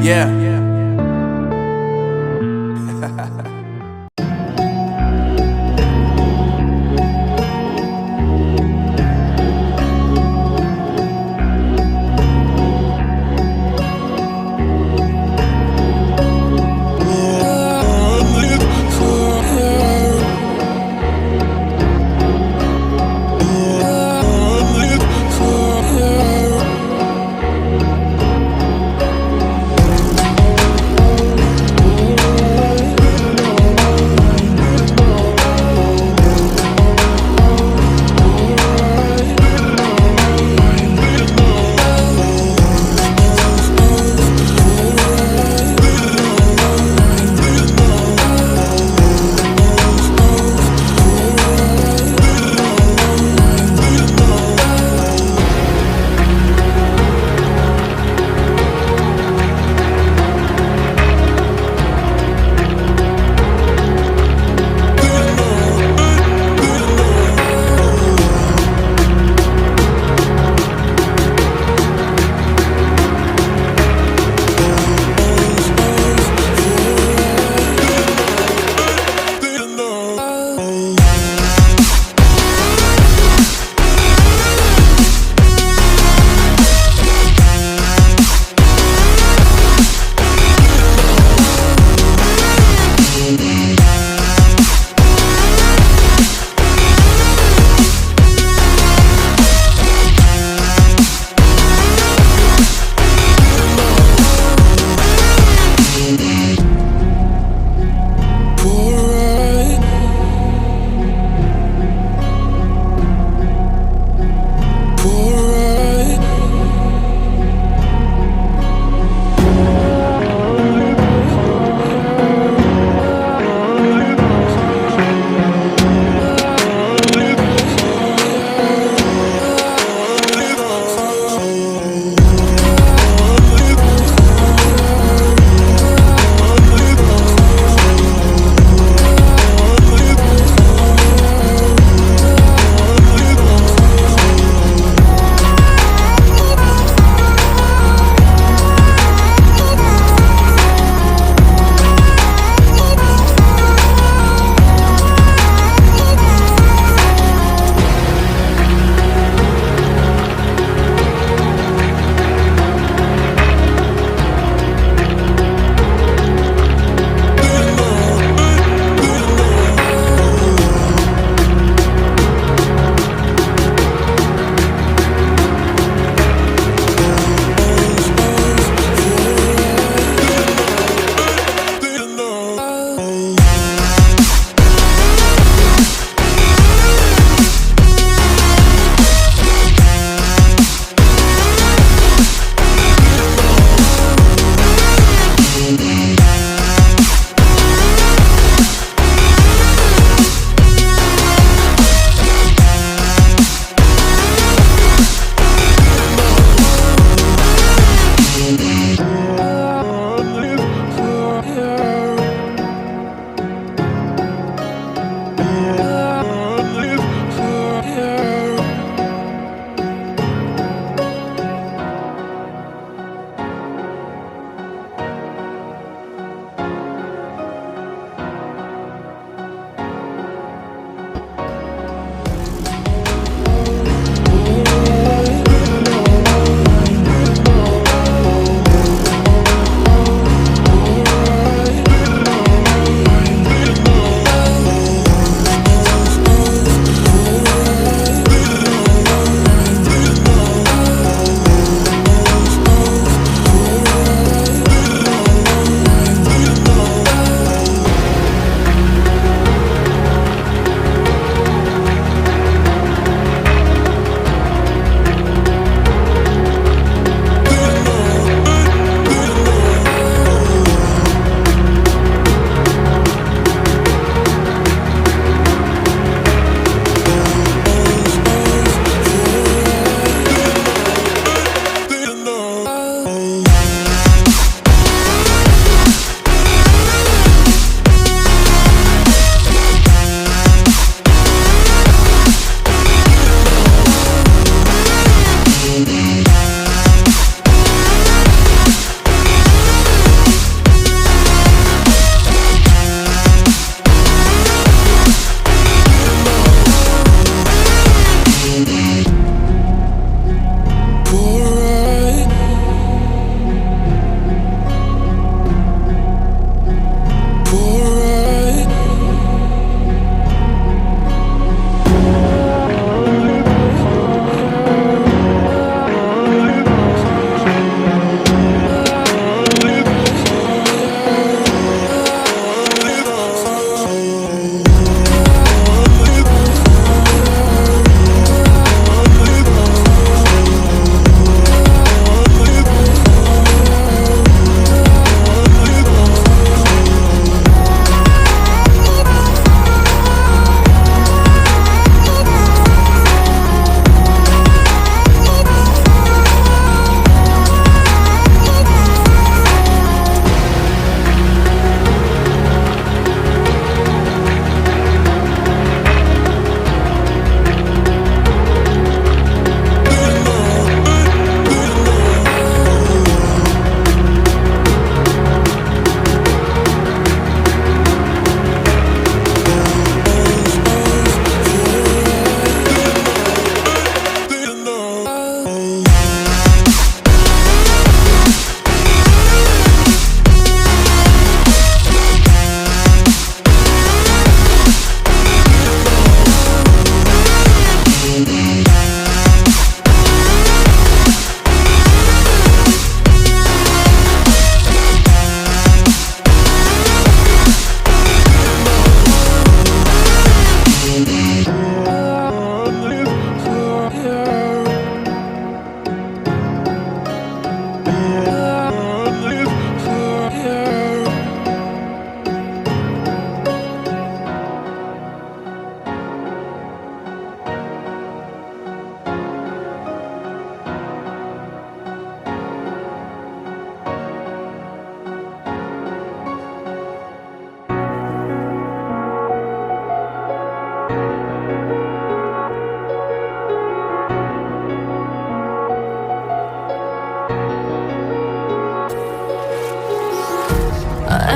Yeah.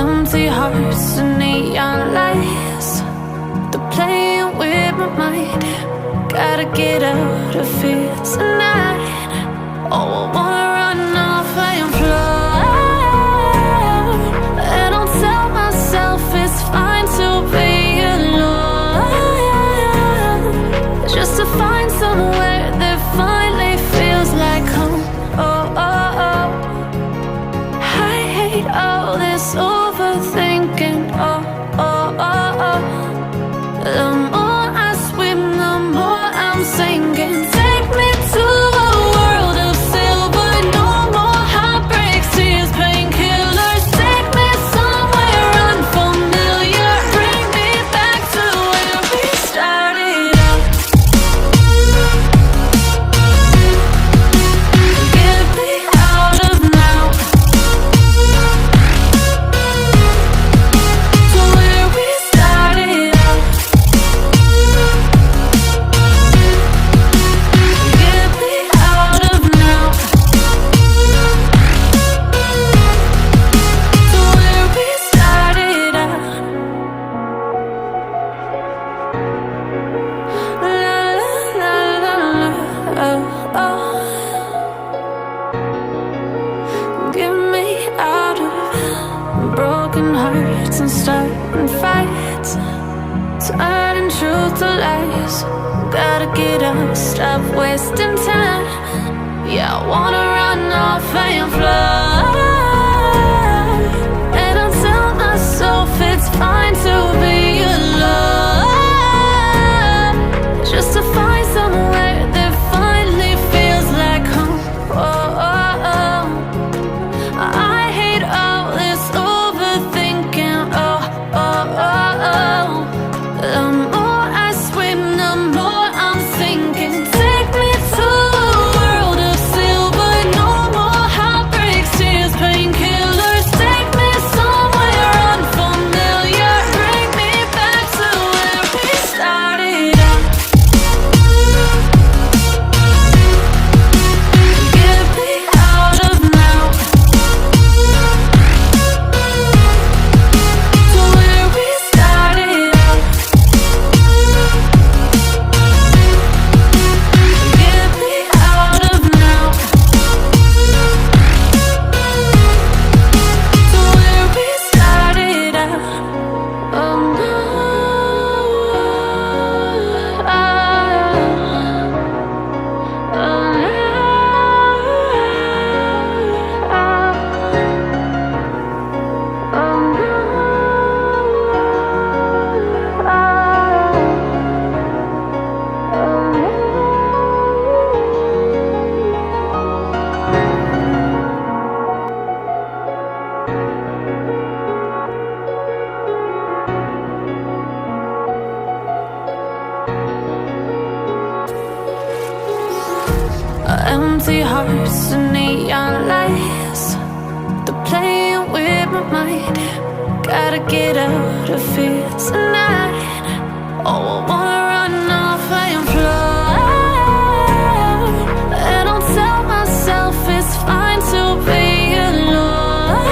Empty hearts and neon lights, they're playing with my mind. Gotta get out of here tonight. Oh, I wanna run off and fly, and I'll tell myself it's fine to be alone, just to find somewhere that finally feels like home. Oh, oh, oh. I hate all this overthinking. Oh, oh, oh, oh. The more I swim, the more I'm sinking. Take me to a world of silver. No more heartbreaks, tears, painkillers. Take me somewhere unfamiliar. Bring me back to where we started out. Get me out of now, to where we started out. Get me out of now, to where we started out. La la la la, oh, oh. Get me out of broken hearts and starting fights, turning truth to lies. Gotta get up, stop wasting time. Yeah, I wanna run off and fly, and I'll tell myself it's fine to be alone, just to find somewhere that finally feels like home. Oh, oh, oh. I hate all this overthinking. Oh, oh, oh, oh. The more I swim, the more I'm sinking. Take me to a world of silver. No more heartbreaks, tears, painkillers. Take me somewhere unfamiliar. Bring me back to where we started out. Get me out of now, to where we started out. Get me out of now, to where we started out. Oh no, empty hearts and neon lights, they're playing with my mind. Gotta get out of here tonight. Oh, I wanna run off and fly, and I'll tell myself it's fine to be alone,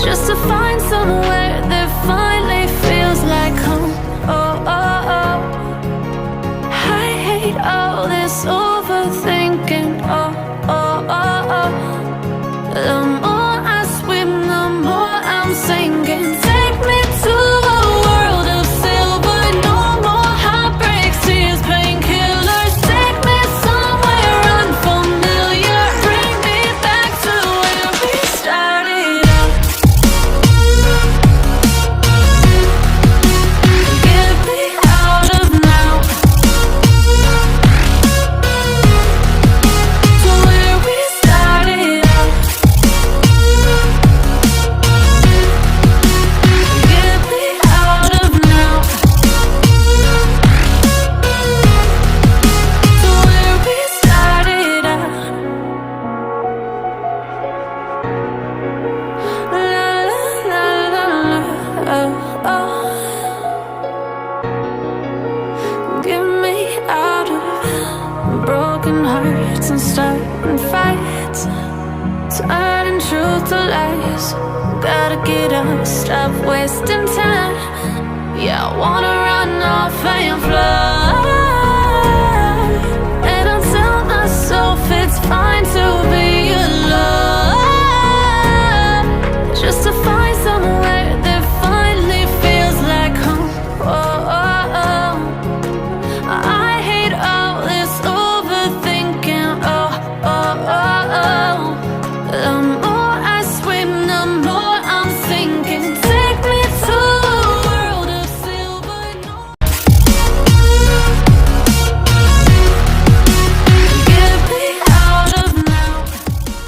just to find somewhere that finally feels like home. Oh, oh, oh. I hate all this overthinking. Oh, oh, oh, oh. The more I swim, the more I'm sinking. Take me to a world of silver. to last. Gotta get up, stop wasting time. Yeah, I wanna run off and fly. And I'll tell myself it's fine to